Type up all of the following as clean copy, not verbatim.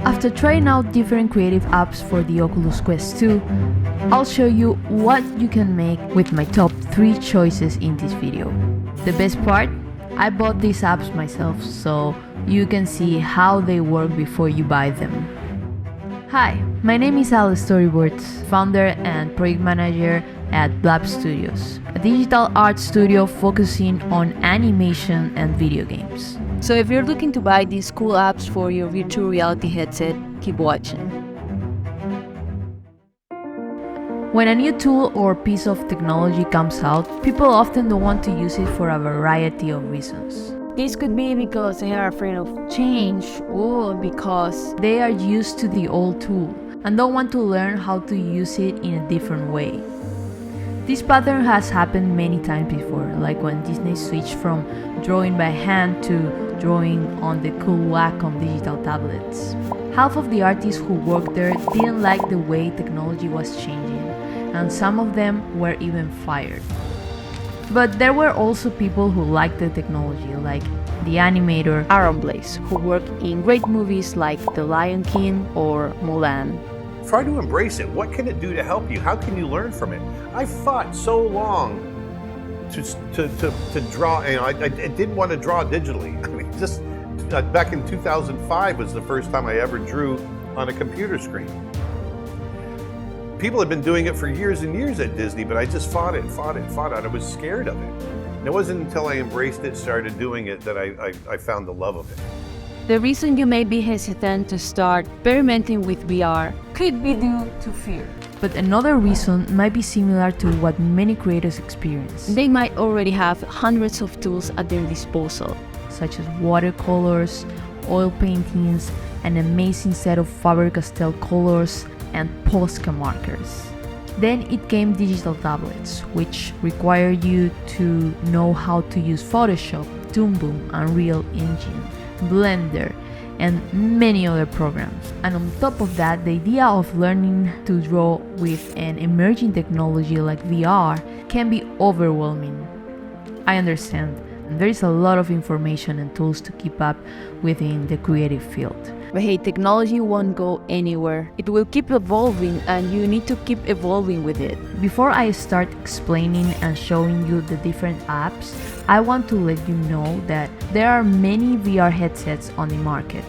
After trying out different creative apps for the Oculus Quest 2, I'll show you what you can make with my top 3 choices in this video. The best part? I bought these apps myself, so you can see how they work before you buy them. Hi, my name is Alice Storyboards, founder and project manager at Blab Studios, a digital art studio focusing on animation and video games. So if you're looking to buy these cool apps for your virtual reality headset, keep watching. When a new tool or piece of technology comes out, people often don't want to use it for a variety of reasons. This could be because they are afraid of change or because they are used to the old tool and don't want to learn how to use it in a different way. This pattern has happened many times before, like when Disney switched from drawing by hand to drawing on the cool Wacom digital tablets. Half of the artists who worked there didn't like the way technology was changing, and some of them were even fired. But there were also people who liked the technology, like the animator Aaron Blaze, who worked in great movies like The Lion King or Mulan. Try to embrace it. What can it do to help you? How can you learn from it? I fought so long to draw. I didn't want to draw digitally. I mean, just back in 2005 was the first time I ever drew on a computer screen. People had been doing it for years and years at Disney, but I just fought it. I was scared of it. And it wasn't until I embraced it, started doing it, that I found the love of it. The reason you may be hesitant to start experimenting with VR could be due to fear. But another reason might be similar to what many creators experience. They might already have hundreds of tools at their disposal, such as watercolors, oil paintings, an amazing set of Faber-Castell colors, and Posca markers. Then it came digital tablets, which require you to know how to use Photoshop, Toon Boom, Unreal Engine, Blender, and many other programs. And on top of that, the idea of learning to draw with an emerging technology like VR can be overwhelming. I understand, and there is a lot of information and tools to keep up within the creative field. But hey, technology won't go anywhere. It will keep evolving, and you need to keep evolving with it. Before I start explaining and showing you the different apps, I want to let you know that there are many VR headsets on the market.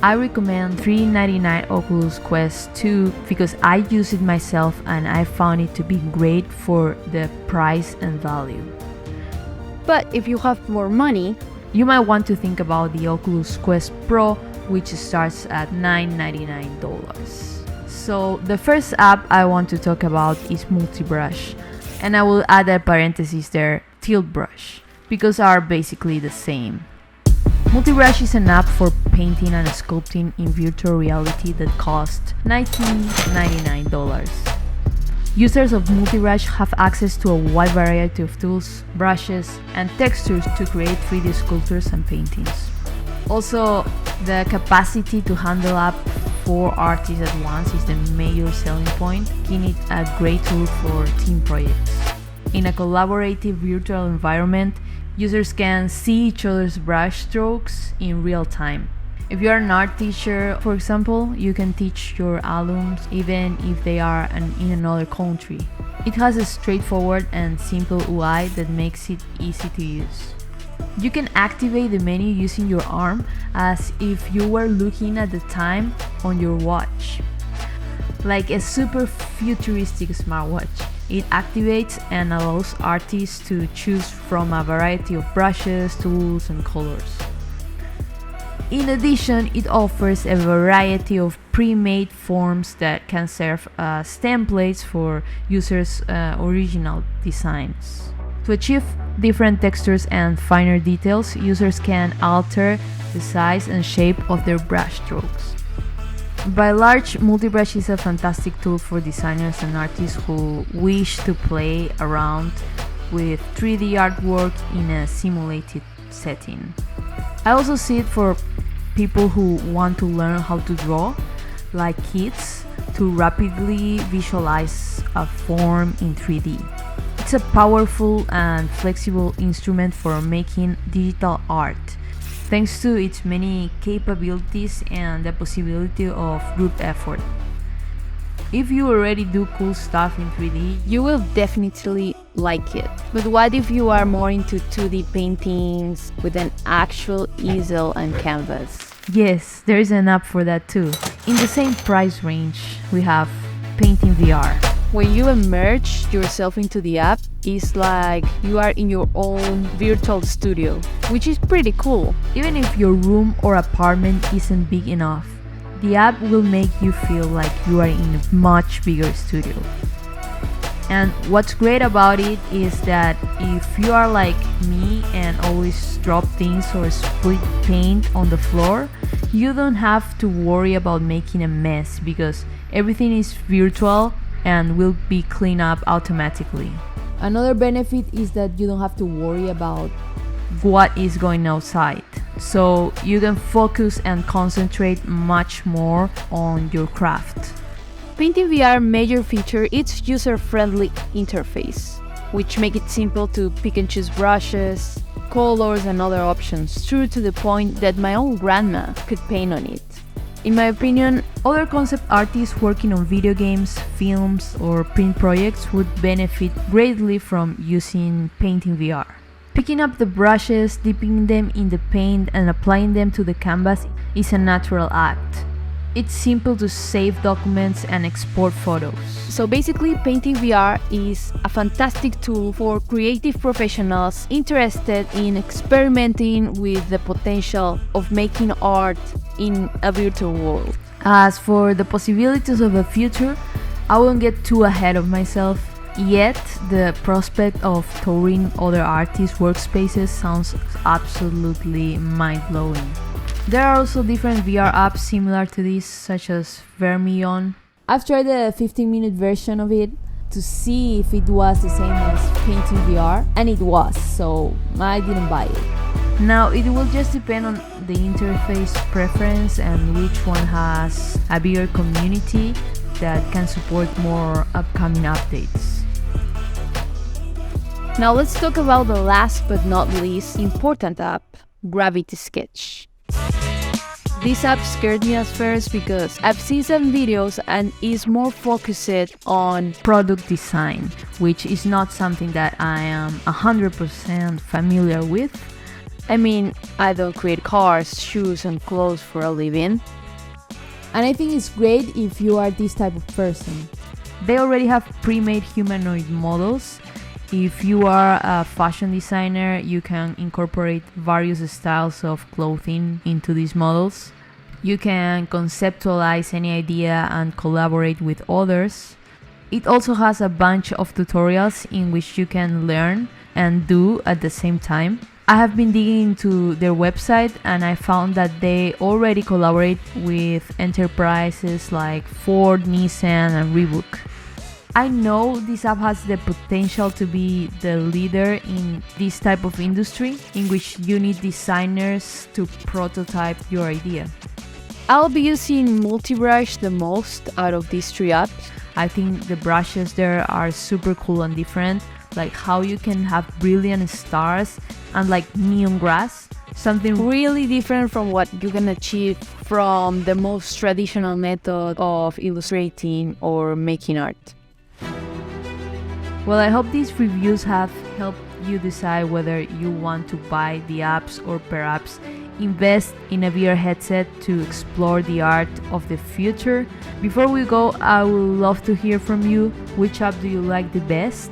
I recommend $399 Oculus Quest 2 because I use it myself and I found it to be great for the price and value. But if you have more money, you might want to think about the Oculus Quest Pro, which starts at $999. So the first app I want to talk about is Multibrush, and I will add a parenthesis there, Tilt Brush, because are basically the same. Multibrush is an app for painting and sculpting in virtual reality that costs $19.99. Users of Multibrush have access to a wide variety of tools, brushes, and textures to create 3D sculptures and paintings. Also, the capacity to handle up 4 artists at once is the major selling point, making it a great tool for team projects. In a collaborative virtual environment, users can see each other's brush strokes in real time. If you are an art teacher, for example, you can teach your alums even if they are in another country. It has a straightforward and simple UI that makes it easy to use. You can activate the menu using your arm as if you were looking at the time on your watch. Like a super futuristic smartwatch, it activates and allows artists to choose from a variety of brushes, tools, and colors. In addition, it offers a variety of pre-made forms that can serve as templates for users' original designs. To achieve different textures and finer details, users can alter the size and shape of their brush strokes. By large, Multibrush is a fantastic tool for designers and artists who wish to play around with 3D artwork in a simulated setting. I also see it for people who want to learn how to draw, like kids, to rapidly visualize a form in 3D. It's a powerful and flexible instrument for making digital art, thanks to its many capabilities and the possibility of group effort. If you already do cool stuff in 3D, You will definitely like it. But what if you are more into 2D paintings with an actual easel and canvas? yes, there is an app for that too. In the same price range, we have Painting VR. When you immerse yourself into the app, it's like you are in your own virtual studio, which is pretty cool. Even if your room or apartment isn't big enough, the app will make you feel like you are in a much bigger studio. And what's great about it is that if you are like me and always drop things or split paint on the floor, you don't have to worry about making a mess because everything is virtual and will be cleaned up automatically. Another benefit is that you don't have to worry about What is going outside, so you can focus and concentrate much more on your craft. Painting VR major feature its user-friendly interface, which make it simple to pick and choose brushes, colors and other options, true to the point that my own grandma could paint on it. In my opinion, Other concept artists working on video games, films, or print projects would benefit greatly from using Painting VR. Picking up the brushes, dipping them in the paint, and applying them to the canvas is a natural act. It's simple to save documents and export photos. so basically Painting VR is a fantastic tool for creative professionals interested in experimenting with the potential of making art in a virtual world. As for the possibilities of the future, I won't get too ahead of myself. Yet, the prospect of touring other artists' workspaces sounds absolutely mind-blowing. There are also different VR apps similar to this, such as Vermion. I've tried the 15-minute version of it to see if it was the same as Painting VR, and it was, so I didn't buy it. Now, it will just depend on the interface preference and which one has a bigger community that can support more upcoming updates. Now let's talk about the last but not least important app, Gravity Sketch. This app scared me at first because I've seen some videos and is more focused on Product design, which is not something that I am 100% familiar with. I mean, I don't create cars, shoes and clothes for a living. And I think it's great if you are this type of person. They already have pre-made humanoid models. If you are a fashion designer, you can incorporate various styles of clothing into these models. You can conceptualize any idea and collaborate with others. It also has a bunch of tutorials in which you can learn and do at the same time. I have been digging into their website and I found that they already collaborate with enterprises like Ford, Nissan and Reebok. I know this app has the potential to be the leader in this type of industry in which you need designers to prototype your idea. I'll be using Multibrush the most out of these three apps. I think the brushes there are super cool and different, like how you can have brilliant stars and like neon grass, something Really different from what you can achieve from the most traditional method of illustrating or making art. Well, I hope these reviews have helped you decide whether you want to buy the apps or perhaps invest in a VR headset to explore the art of the future. Before we go, I would love to hear from you. Which app do you like the best?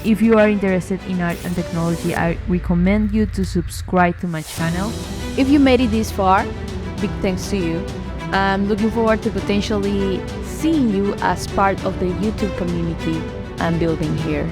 If you are interested in art and technology, I recommend you to subscribe to my channel. If you made it this far, big thanks to you. I'm looking forward to potentially seeing you as part of the YouTube community I'm building here.